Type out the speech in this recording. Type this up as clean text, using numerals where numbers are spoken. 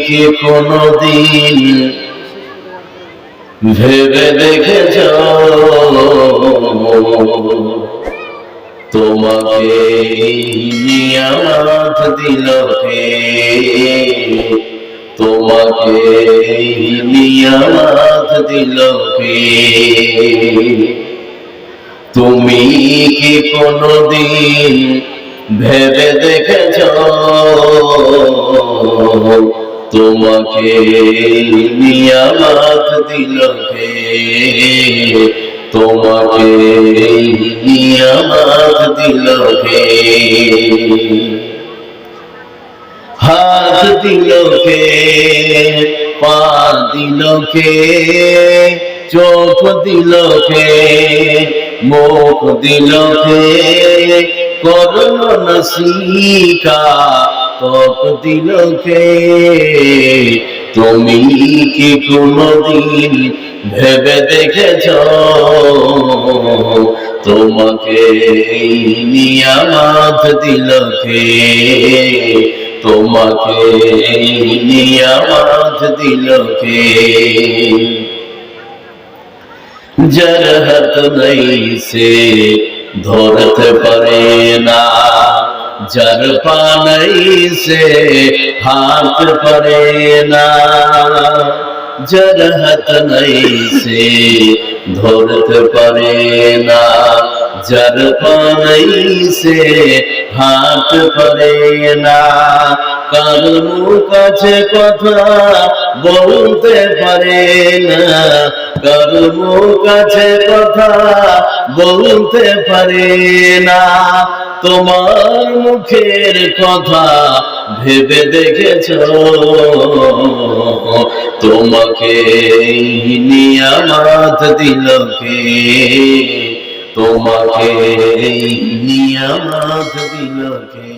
কি কোনদিন ভেবে দেখেছ তোমাকে নিয়ামত দিল কে? তোমাকে নিয়ামত দিল কে? তুমি কি কোনদিন ভেবে দেখেছ তোমাকে নিয়ামত দিল কে? তোমাকে নিয়ামত দিল কে? হাত দিল কে? পা দিল কে? চোখ দিল কে? মুখ দিল কে? করল নসিকা ত্বক দিল কে? তুমি কি কোনদিন ভেবে দেখেছ তোমাকে নিয়ামত দিল কে? তোমাকে নিয়ামত দিল কে? যার হাত নেই সে ধরতে পারে না, যার পা নেই সে হাঁটতে পারে না, যার হাত নেই সে ধরতে পারে না, যার পা নেই সে হাঁটতে পারে না। কারো কাছে কথা বলতে পারে না, কারো কাছে কথা বলতে পারে না। তোমার মুখের কথা ভেবে দেখেছ তোমাকে নিয়ামত দিল কে? তোমাকে নিয়ামত দিল কে?